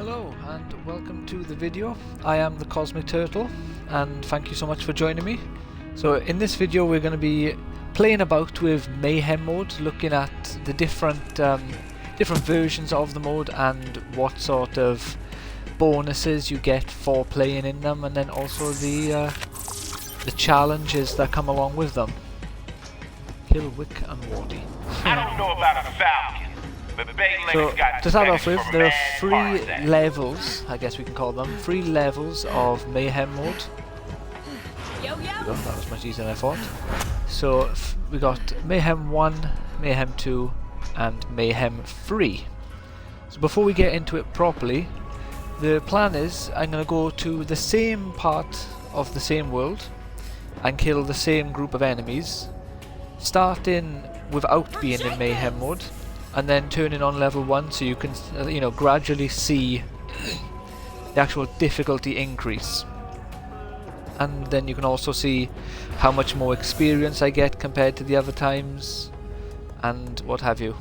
Hello and welcome to the video. I am the Cosmic Turtle and thank you so much for joining me. So in this video we're going to be playing about with Mayhem mode, looking at the different versions of the mode and what sort of bonuses you get for playing in them, and then also the challenges that come along with them. Kill Wick and Wardy. I don't know about a falcon, but so to start off with, there are 3 levels, I guess we can call them, 3 levels of Mayhem mode. That was much easier than I thought. So we got Mayhem 1, Mayhem 2 and Mayhem 3. So before we get into it properly, the plan is I'm going to go to the same part of the same world and kill the same group of enemies, starting without being in Mayhem mode and then turning on level 1 so you can gradually see the actual difficulty increase. And then you can also see how much more experience I get compared to the other times and what have you.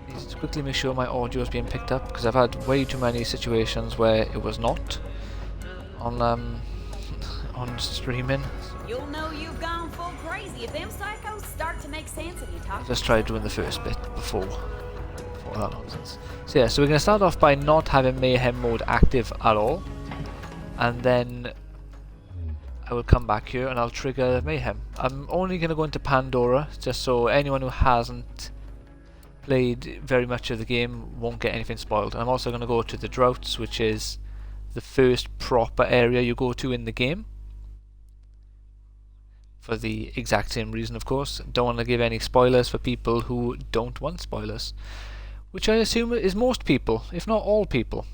Need to quickly make sure my audio is being picked up because I've had way too many situations where it was not on streaming. You'll know you've gone full crazy if them psychos start to make sense of you talking. Just try doing the first bit before that nonsense. So yeah, so we're going to start off by not having Mayhem mode active at all, and then I will come back here and I'll trigger Mayhem. I'm only going to go into Pandora just so anyone who hasn't played very much of the game won't get anything spoiled. And I'm also going to go to the Droughts, which is the first proper area you go to in the game, for the exact same reason, of course. Don't want to give any spoilers for people who don't want spoilers, which I assume is most people, if not all people.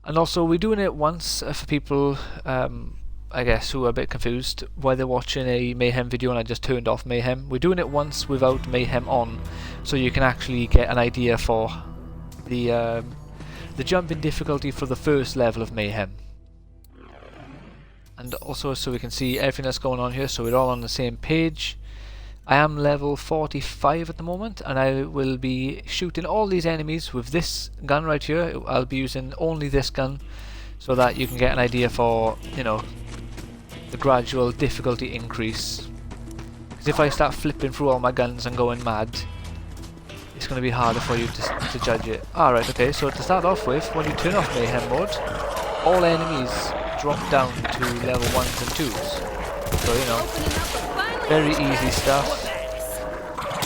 And also we're doing it once for people I guess who are a bit confused why they're watching a Mayhem video and I just turned off Mayhem. We're doing it once without Mayhem on, so you can actually get an idea for the jump in difficulty for the first level of Mayhem. And also so we can see everything that's going on here, so we're all on the same page. I am level 45 at the moment and I will be shooting all these enemies with this gun right here. I'll be using only this gun so that you can get an idea for, the gradual difficulty increase. Because if I start flipping through all my guns and going mad, it's going to be harder for you to judge it. Alright, okay, so to start off with, when you turn off Mayhem mode, all enemies drop down to level 1s and 2s. So, very easy stuff.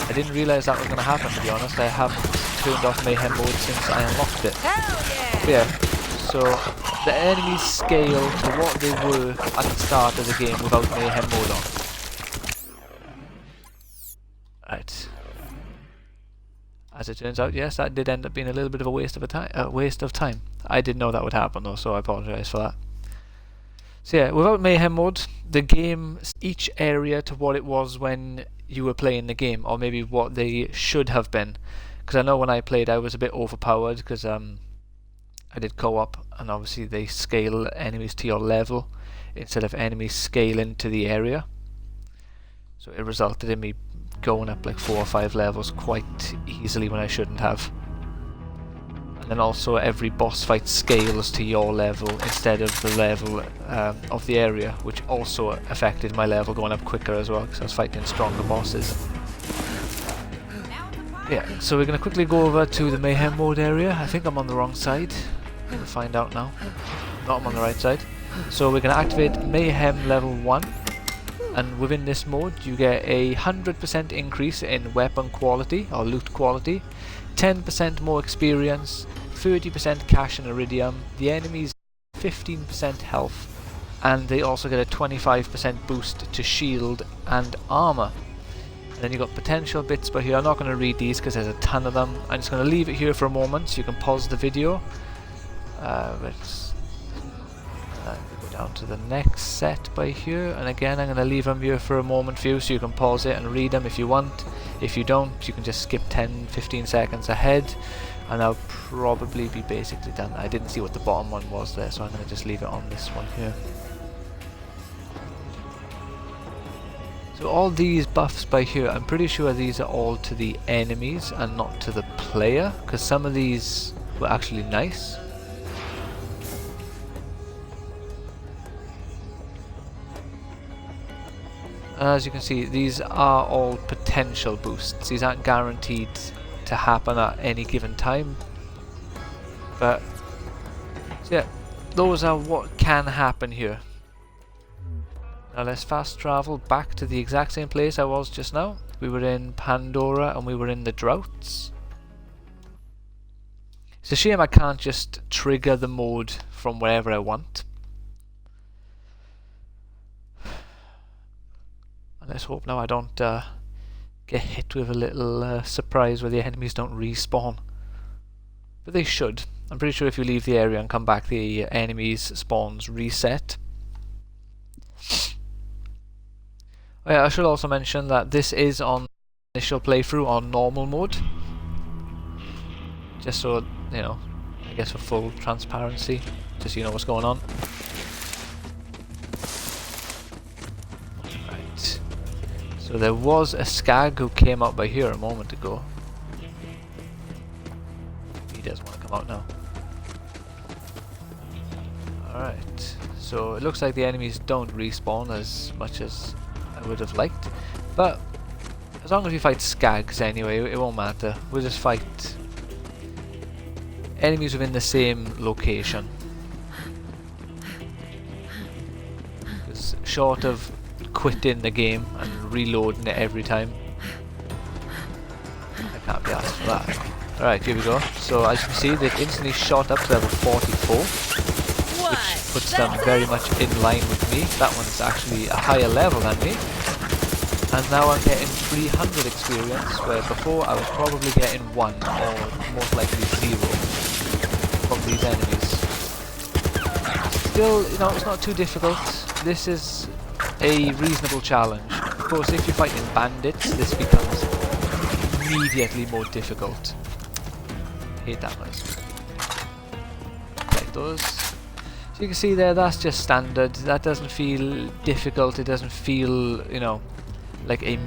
I didn't realise that was going to happen, to be honest. I haven't turned off Mayhem mode since I unlocked it. But yeah, so the enemies scale to what they were at the start of the game without Mayhem mode on. Right. As it turns out, yes, that did end up being a little bit of a waste of time. I didn't know that would happen though, so I apologise for that. So yeah, without Mayhem mode, the game, each area to what it was when you were playing the game, or maybe what they should have been. Because I know when I played I was a bit overpowered because I did co-op, and obviously they scale enemies to your level instead of enemies scaling to the area. So it resulted in me going up like 4 or 5 levels quite easily when I shouldn't have. And then also every boss fight scales to your level instead of the level of the area, which also affected my level going up quicker as well because I was fighting stronger bosses. Yeah, so we're going to quickly go over to the Mayhem mode area. I think I'm on the wrong side. We'll find out now. No, I'm on the right side. So we're going to activate Mayhem level 1. And within this mode you get a 100% increase in weapon quality or loot quality, 10% more experience, 30% cash and iridium, the enemies 15% health, and they also get a 25% boost to shield and armor. And then you got potential bits by here. I'm not going to read these because there's a ton of them. I'm just going to leave it here for a moment so you can pause the video. Let's go down to the next set by here, and again I'm going to leave them here for a moment for you so you can pause it and read them if you want. If you don't, you can just skip 10-15 seconds ahead and I'll probably be basically done. I didn't see what the bottom one was there, so I'm going to just leave it on this one here. So So all these buffs by here, I'm pretty sure these are all to the enemies and not to the player, because some of these were actually nice. As you can see, these are all potential boosts. These aren't guaranteed to happen at any given time. But, so yeah, those are what can happen here. Now let's fast travel back to the exact same place I was just now. We were in Pandora and we were in the droughts. It's a shame I can't just trigger the mode from wherever I want. And let's hope now I don't get hit with a little surprise where the enemies don't respawn. But they should. I'm pretty sure if you leave the area and come back, the enemies' spawns reset. Oh yeah, I should also mention that this is on initial playthrough on normal mode. Just so, you know, I guess for full transparency, just so you know what's going on. Right. So there was a skag who came out by here a moment ago. He does want to come out now. Alright. So it looks like the enemies don't respawn as much as I would have liked, but as long as we fight skags anyway, it won't matter. We'll just fight enemies within the same location. Because short of quitting the game and reloading it every time, I can't be asked for that. Alright, here we go. So as you can see, they've instantly shot up to level 44. Which puts them very much in line with me. That one's actually a higher level than me. And now I'm getting 300 experience, where before I was probably getting 1 or most likely 0 from these enemies. Still, you know, it's not too difficult. This is a reasonable challenge. Of course, if you're fighting bandits, this becomes immediately more difficult. I hate that noise. Like those. So you can see there, that's just standard. That doesn't feel difficult. It doesn't feel, you know, like a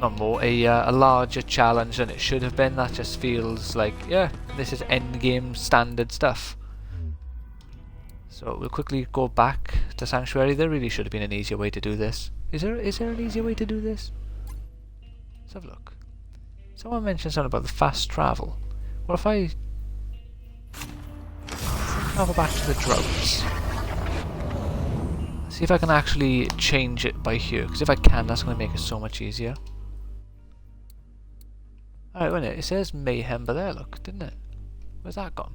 a larger challenge than it should have been. That just feels like, yeah, this is endgame standard stuff. So we'll quickly go back to Sanctuary. There really should have been an easier way to do this. Is there an easier way to do this? Let's have a look. Someone mentioned something about the fast travel. What if I travel back to the droughts? See if I can actually change it by here, because if I can, that's going to make it so much easier. Alright, wait a minute, it says Mayhem, but there, look, didn't it? Where's that gone?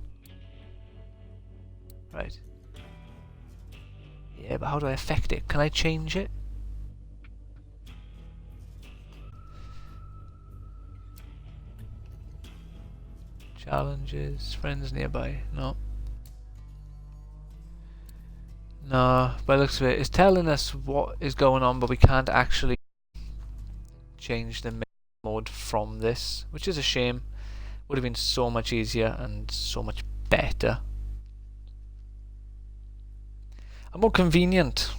Right. Yeah, but how do I affect it? Can I change it? Challenges, friends nearby, no. No, by the looks of it, it's telling us what is going on, but we can't actually change the mode from this, which is a shame. Would have been so much easier and so much better. And more convenient.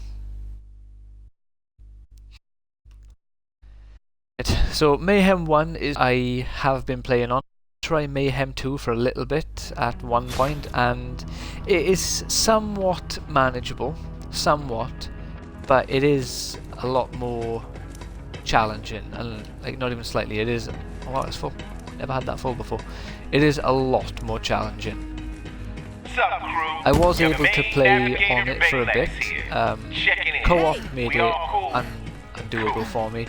So Mayhem 1 is I have been playing on. Try Mayhem 2 for a little bit at one point, and it is somewhat manageable, but it is a lot more challenging, and like not even slightly. It is. Oh wow, it's full. Never had that full before. It is a lot more challenging. I was able to play on it for a bit. Co-op made it undoable for me,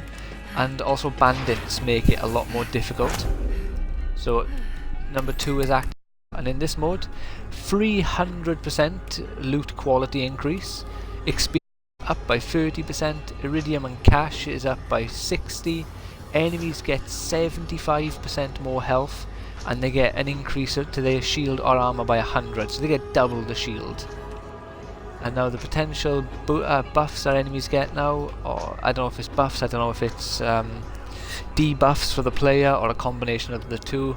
and also bandits make it a lot more difficult. So number 2 is active, and in this mode 300% loot quality increase, experience up by 30%, iridium and cash is up by 60, enemies get 75% more health, and they get an increase to their shield or armor by 100, so they get double the shield. And now the potential buffs our enemies get now, or I don't know if it's buffs, I don't know if it's debuffs for the player or a combination of the two.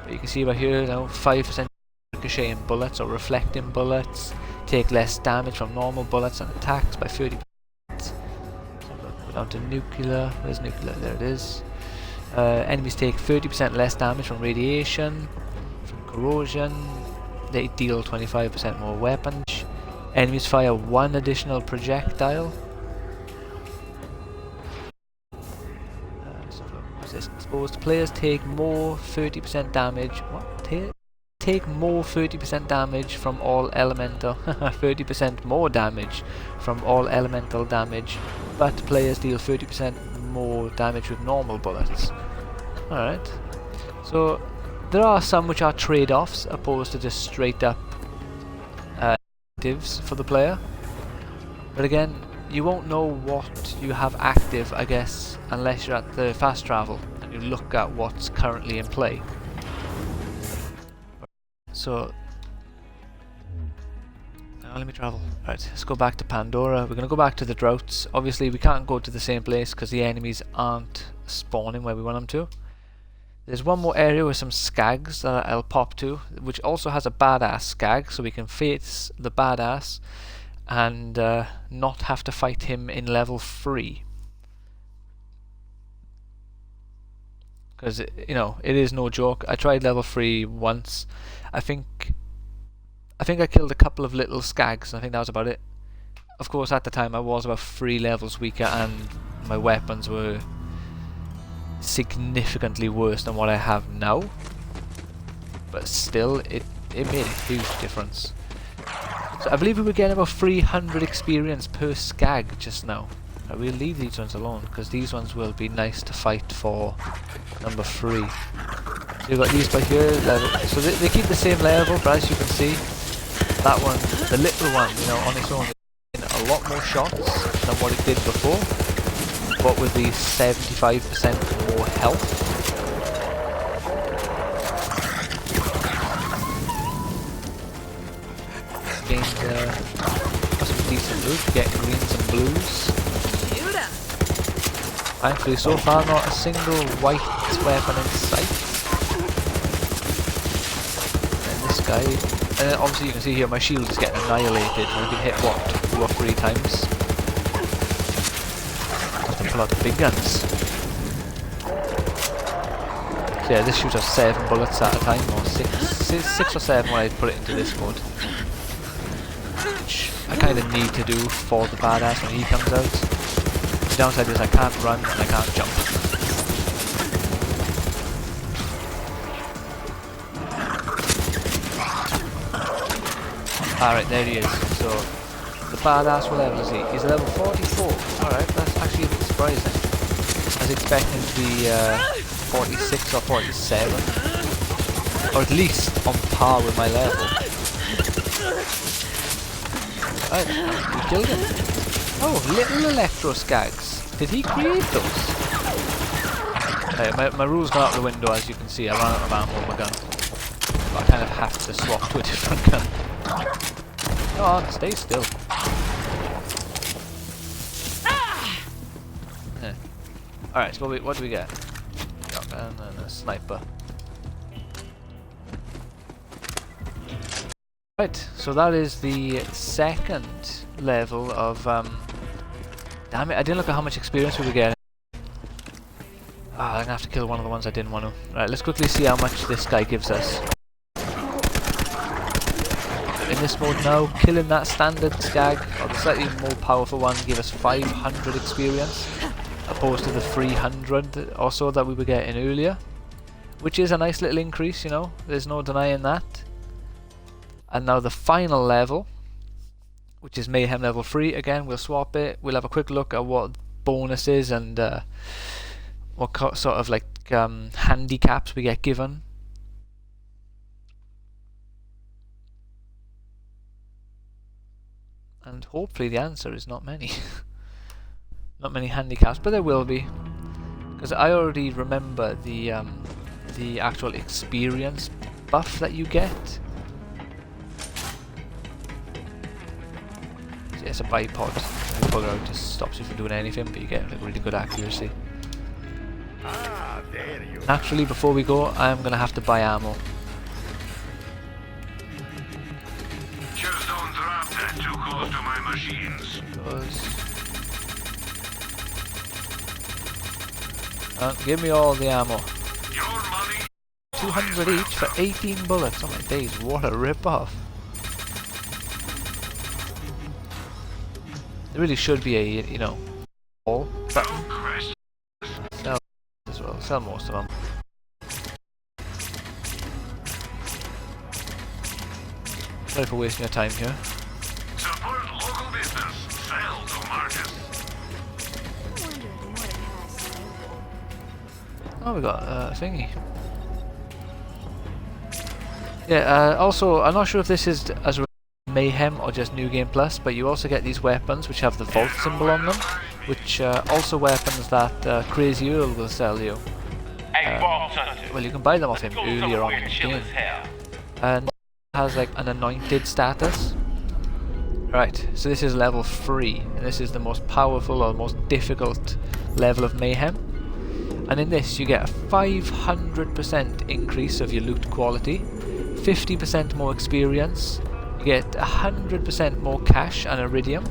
But you can see right here now, 5% ricocheting bullets or reflecting bullets, take less damage from normal bullets and attacks by 30%. Down to nuclear. Where's nuclear? There it is. Enemies take 30% less damage from radiation, from corrosion. They deal 25% more weapon. Enemies fire 1 additional projectile. Exposed players take more 30% damage. What? Take more 30% damage from all elemental. 30% more damage from all elemental damage, but players deal 30% more damage with normal bullets. Alright. So there are some which are trade-offs opposed to just straight up actives for the player. But again, you won't know what you have active, I guess, unless you're at the fast travel and you look at what's currently in play. So, now let me travel. Right, let's go back to Pandora. We're going to go back to the droughts. Obviously, we can't go to the same place because the enemies aren't spawning where we want them to. There's one more area with some skags that I'll pop to, which also has a badass skag, so we can face the badass and not have to fight him in level 3. Because, you know, it is no joke. I tried level 3 once. I think I killed a couple of little skags, and I think that was about it. Of course, at the time I was about 3 levels weaker, and my weapons were significantly worse than what I have now. But still, it made a huge difference. So I believe we were getting about 300 experience per skag just now. We'll leave these ones alone, because these ones will be nice to fight for number 3. So you've got these by here, so they keep the same level, but as you can see, that one, the little one, you know, on its own, is getting a lot more shots than what it did before, but with the 75% more health. Gained some decent loot, getting greens and blues. Thankfully, so far, not a single white weapon in sight. And this guy, and obviously you can see here my shield is getting annihilated. I've been hit, what, 2 or 3 times. I have to pull out the big guns. So yeah, this shoots off 7 bullets at a time, or 6 or 7 when I put it into this mode. Which I kind of need to do for the badass when he comes out. The downside is I can't run and I can't jump. Alright, there he is. So, the badass, what level is he? He's level 44. Alright, that's actually a bit surprising. I was expecting to be 46 or 47. Or at least on par with my level. Alright, we killed him. Oh, little electro skags. Did he create those? My rules got out the window, as you can see. I ran out of ammo with my gun. But I kind of have to swap to a different gun. Come on, stay still. Yeah. Alright, so what do we get? Shotgun and a sniper. Right, so that is the second level of damn it, I didn't look at how much experience we were getting. I'm gonna have to kill one of the ones I didn't want to. Right, let's quickly see how much this guy gives us. In this mode now, killing that standard skag, or the slightly more powerful one, gave us 500 experience, opposed to the 300 or so that we were getting earlier. Which is a nice little increase, you know, there's no denying that. And now the final level, which is Mayhem level 3. Again, we'll swap it. We'll have a quick look at what bonuses and what sort of like handicaps we get given. And hopefully the answer is not many. Not many handicaps, but there will be. Because I already remember the actual experience buff that you get. It's a bipod. You pull it out, just stops you from doing anything, but you get like really good accuracy. Naturally, before we go, I am going to have to buy ammo. Just don't drop that too close to my machines. Give me all the ammo. Your money. 200 each for 18 bullets. Oh my days, what a rip-off. There really should be a, you know, all button. Sell as well. Sell most of them. Sorry for wasting your time here. Support local business. Sell to market. Oh, we got a thingy. Yeah, also, I'm not sure if this is as Mayhem or just New Game Plus, but you also get these weapons which have the Vault symbol on them, which are also weapons that Crazy Earl will sell you. Well, you can buy them off him earlier on in the game. And it has like an anointed status. Right, so this is level 3, and this is the most powerful or most difficult level of Mayhem. And in this you get a 500% increase of your loot quality, 50% more experience, you get 100% more cash and iridium,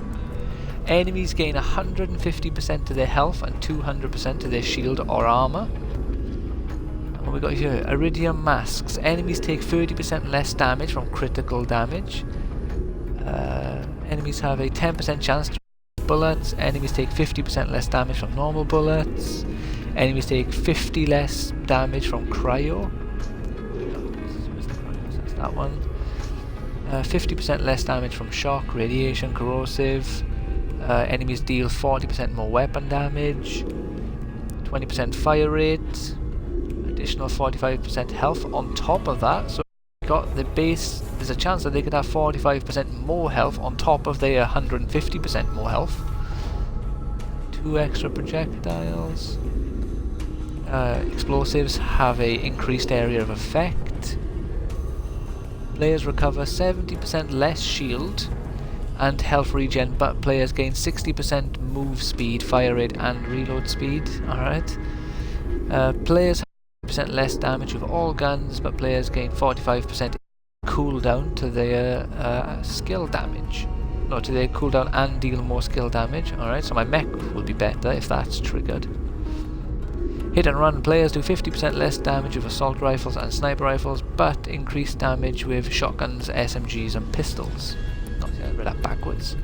enemies gain 150% to their health and 200% to their shield or armor. And what we got here, iridium masks, enemies take 30% less damage from critical damage, enemies have a 10% chance to bullets, enemies take 50% less damage from normal bullets, enemies take 50 less damage from cryo. That's that one. 50% less damage from shock, radiation, corrosive. Enemies deal 40% more weapon damage. 20% fire rate. Additional 45% health on top of that. So we got the base. There's a chance that they could have 45% more health on top of their 150% more health. 2 extra projectiles. Explosives have a increased area of effect. Players recover 70% less shield and health regen, but players gain 60% move speed, fire rate and reload speed. Alright. Players have 50% less damage with all guns, but players gain 45% cooldown to their skill damage. No, to their cooldown and deal more skill damage. Alright, so my mech will be better if that's triggered. Hit and run players do 50% less damage with assault rifles and sniper rifles, but increased damage with shotguns, SMGs and pistols. Obviously I read that backwards.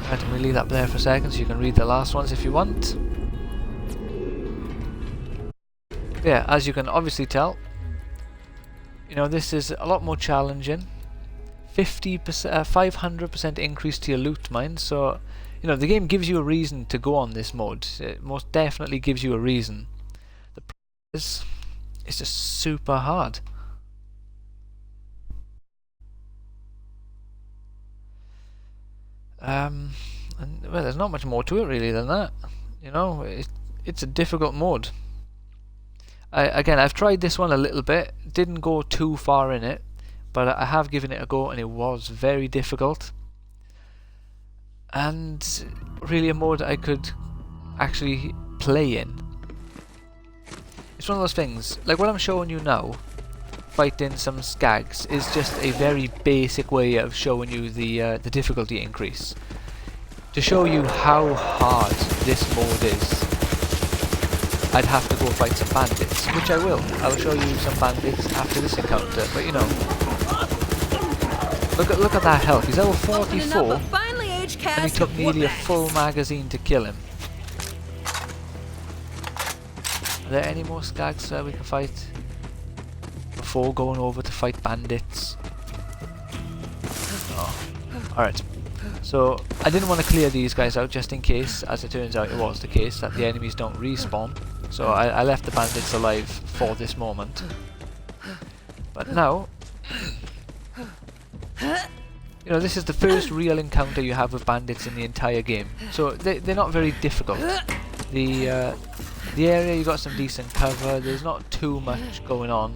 Right, I'm going to leave that there for a second so you can read the last ones if you want. Yeah, as you can obviously tell, you know, this is a lot more challenging. 500% increase to your loot mine, so you know, the game gives you a reason to go on this mode. It most definitely gives you a reason. The problem is, it's just super hard. And well, there's not much more to it really than that. You know, it's a difficult mode. Again, I've tried this one a little bit. Didn't go too far in it, but I have given it a go, and it was very difficult. And really a mode I could actually play in. It's one of those things, like what I'm showing you now, fighting some skags, is just a very basic way of showing you the difficulty increase. To show you how hard this mode is, I'd have to go fight some bandits, which I will. I'll show you some bandits after this encounter, but you know, look at that health. He's level 44. And he took nearly a full magazine to kill him. Are there any more skags we can fight before going over to fight bandits? Oh. Alright, so I didn't want to clear these guys out just in case, as it turns out it was the case, that the enemies don't respawn. So I left the bandits alive for this moment. But now, you know, this is the first real encounter you have with bandits in the entire game. So they're not very difficult. The area, you got some decent cover, there's not too much going on,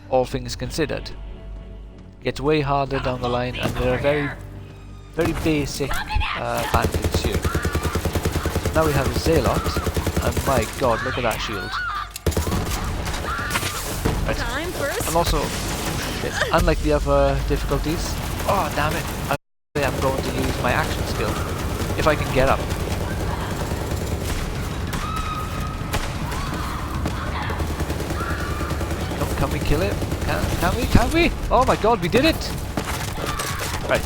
all things considered. Gets way harder down the line, and there are very basic bandits here. Now we have a Zealot, and my god, look at that shield. Right. I'm also, unlike the other difficulties, oh damn it, I'm going to use my action skill, if I can get up. we kill it? Can we? Can we? Oh my god, we did it! Right.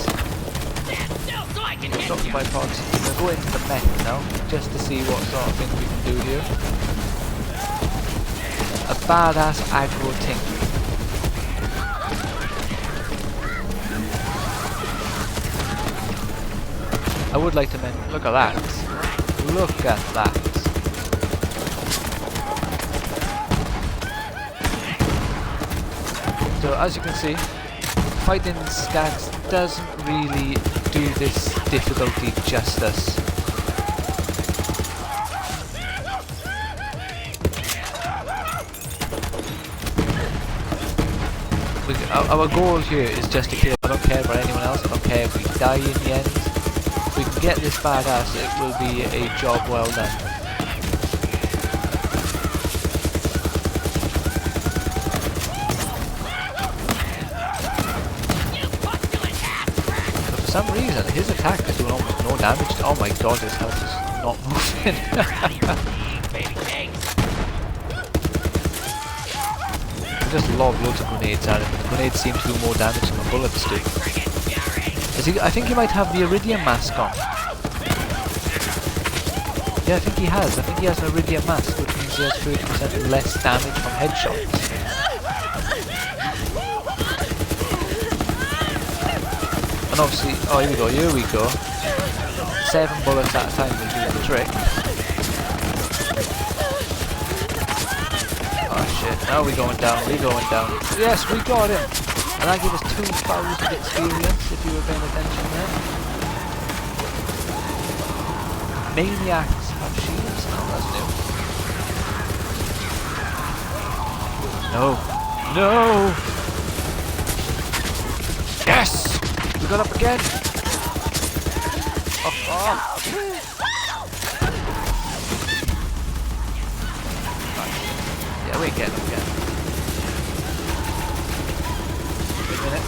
Stop the bipods. We're going to go into the mech now, just to see what sort of things we can do here. A badass aggro ting. I would like to mention, look at that. Look at that. So as you can see, fighting skags doesn't really do this difficulty justice. Our goal here is just to kill. I don't care about anyone else. I don't care if we die in the end. If we can get this badass, it will be a job well done. But for some reason, his attack is doing almost no damage. Oh my god, his health is not moving. Just lob loads of grenades at him. The grenades seem to do more damage than the bullets do. I think he might have the Iridium mask on. Yeah, I think he has. I think he has an Iridium mask, which means he has 30% less damage from headshots. And obviously, oh here we go. 7 bullets at a time will do the trick. Now we're going down, Yes, we got him! And that gave us 2,000 experience, if you were paying attention there. Maniacs have shields? Oh, that's new. No! No! Yes! We got up again! Up, up! Yeah, we get him again.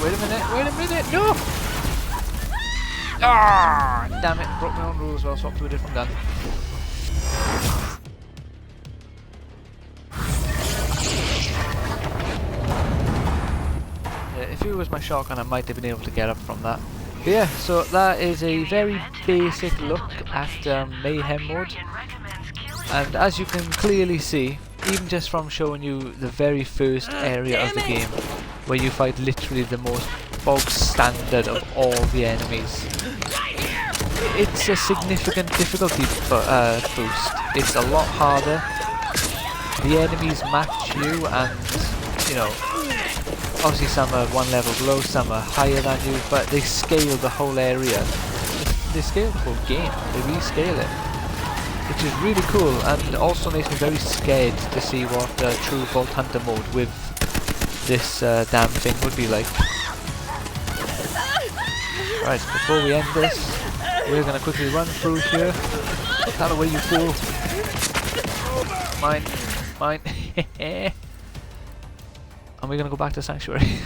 Wait a minute, no! Ah, damn it, broke my own rules, I'll swap to a different gun. Yeah, if it was my shotgun, I might have been able to get up from that. But yeah, so that is a very basic look at Mayhem mode. And as you can clearly see, even just from showing you the very first area of the game, where you fight literally the most bog standard of all the enemies, it's a significant difficulty boost. It's a lot harder. The enemies match you, and you know, obviously some are one level below, some are higher than you, but they scale the whole area. They scale the whole game. They rescale it, which is really cool, and also makes me very scared to see what true Vault Hunter mode with this damn thing would be like. Right, before we end this, we're gonna quickly run through here. Get out of the way, you fool! Mine. And we're gonna go back to Sanctuary.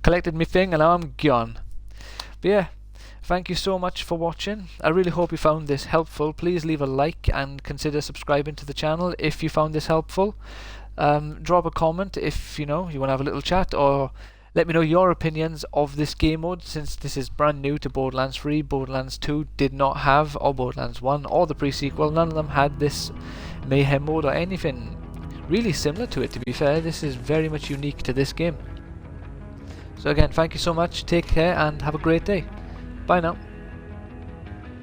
Collected me thing and now I'm gone. But yeah, thank you so much for watching. I really hope you found this helpful. Please leave a like and consider subscribing to the channel if you found this helpful. Drop a comment if you want to have a little chat, or let me know your opinions of this game mode, since this is brand new to Borderlands 3. Borderlands 2 did not have, or Borderlands 1 or the pre-sequel, none of them had this Mayhem mode or anything really similar to it. To be fair, this is very much unique to this game. So again, thank you so much, take care and have a great day. Bye now.